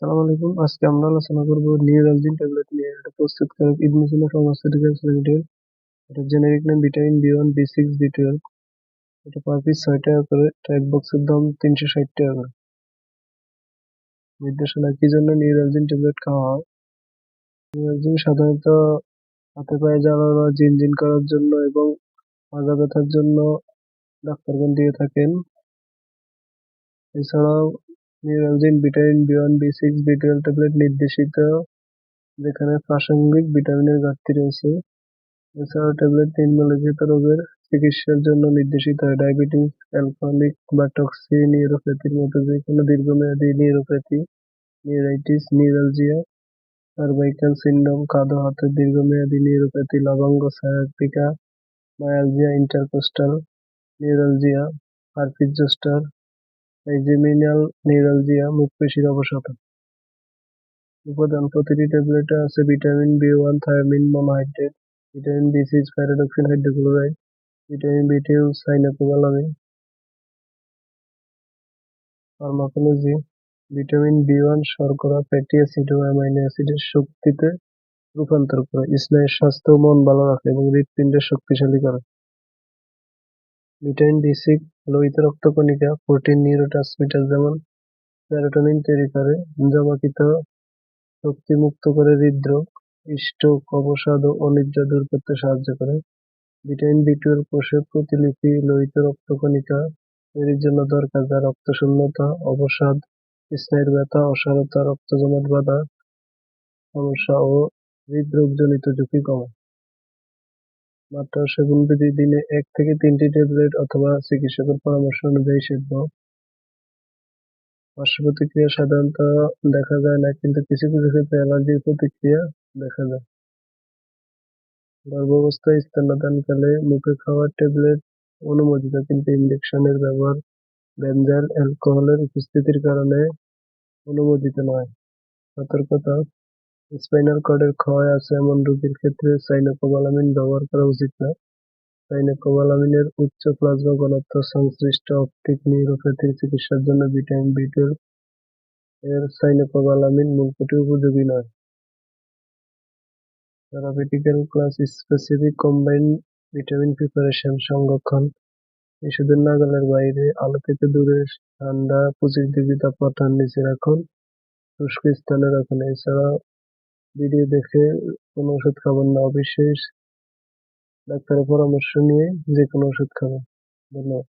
আসসালামু আলাইকুম। আজকে আমরা আলোচনা করব নিউরালজিন ট্যাবলেট নিয়ে। এটা প্রস্তুতকারক ইবনে সিনা ফার্মাসিউটিক্যালস লিমিটেড। এটা জেনেরিক নাম ভিটামিন বি1 বি6 বি12। এটা পার পিস 6 টাকা করে। এটা এক বক্সের দাম 360 টাকা করে। নির্দেশনা: কি জন্য নিউরালজিন ট্যাবলেট খাওয়া হয়? নিউরালজিন সাধারণত হাতে পায়ে জ্বালা ঝিনঝিন করার জন্য এবং মাজা ব্যথার জন্য ডাক্তারগণ দিয়ে থাকেন। এছাড়াও নিউরালজিন ভিটামিন বি1 বি6 বি12 ট্যাবলেট নির্দেশিত যেখানে প্রাসঙ্গিক ভিটামিনের ঘাটতি রয়েছে। এছাড়াও ট্যাবলেট নিম্নলিখিত রোগের চিকিৎসার জন্য নির্দেশিত হয়: ডায়াবেটিস, অ্যালকোহলিক বা টক্সি নিউরোপ্যাথির মতো যে কোনো দীর্ঘমেয়াদী neuropathy, neuritis, neuralgia, cervical syndrome, কাঁধ ও হাতের দীর্ঘমেয়াদী নিউরোপ্যাথি, লবঙ্গ, sciatica, myalgia, intercostal neuralgia, herpes zoster, trigeminal neuralgia, মুখপেশির অবসাদ। উপাদান: প্রতিটি ট্যাবলেটে আছে ভিটামিন বি1 থায়ামিন মনোহাইড্রেট, ভিটামিন বি6 পাইরিডক্সিন হাইড্রোক্লোরাইড, ভিটামিন বি12 সাইনোকোবালামিন। ফার্মাকোলজি: ভিটামিন বি1 শর্করা, ফ্যাটি অ্যাসিড ও অ্যামাইনো অ্যাসিডের শক্তিতে রূপান্তর করে, স্নায়ুর স্বাস্থ্য ও মন ভালো রাখে এবং হৃৎপিণ্ডের শক্তিশালী করে। ভিটামিন বি6 লোহিত রক্তকণিকা, প্রোটিন, নিউরোট্রান্সমিটার যেমন সেরোটোনিন তৈরি করে, জমাকৃত শক্তি মুক্ত করে, হৃদরোগ, স্ট্রোক, অবসাদ ও অনিদ্রা দূর করতে সাহায্য করে। ভিটামিন বি12 কোষে প্রতিলিপি লোহিত রক্তকণিকা তৈরির জন্য দরকার, যা রক্তশূন্যতা, অবসাদ, স্নায়ুর ব্যথা, অসারতা, রক্ত জমাট বাঁধা সমস্যা ও হৃদরোগজনিত ঝুঁকি কমায়। মাত্রা ও সেবনবিধি: দিনে 1 থেকে 3টি ট্যাবলেট অথবা চিকিৎসকের পরামর্শ অনুযায়ী সেবন। পার্শ্ব প্রতিক্রিয়া সাধারণত দেখা যায় না, কিন্তু কিছু কিছু ক্ষেত্রে অ্যালার্জির প্রতিক্রিয়া দেখা যায়। গর্ভাবস্থায় স্তন্যদানকালে মুখে খাওয়া ট্যাবলেট অনুমোদিত, কিন্তু ইনজেকশনের ব্যবহার বেনজাইল অ্যালকোহলের উপস্থিতির কারণে অনুমোদিত নয়। সতর্কতা: স্পাইনাল কর্ডের ক্ষয় আছে এমন রোগীর ক্ষেত্রে সাইনোকোবালামিন ব্যবহার করা উচিত না। সাইনোকোবালামিনের উচ্চ প্লাজমা ঘনত্ব সংশ্লিষ্ট অপটিক নিউরোপ্যাথির চিকিৎসার জন্য ভিটামিন বি12 এর সাইনোকোবালামিন মূলকটি উপযোগী নয়। থেরাপিউটিক্যাল class: specific combined vitamin preparation, সংরক্ষণ: শিশুদের নাগালের বাইরে, আলো থেকে দূরে, ঠান্ডা 25 ডিগ্রি তাপমাত্রার নিচে রাখুন, শুষ্ক স্থানে রাখুন। এছাড়া ভিডিও দেখে কোনো ওষুধ খাবেন না, অবশ্যই ডাক্তারের পরামর্শ নিয়ে যে কোনো ওষুধ খাবেন। ধন্যবাদ।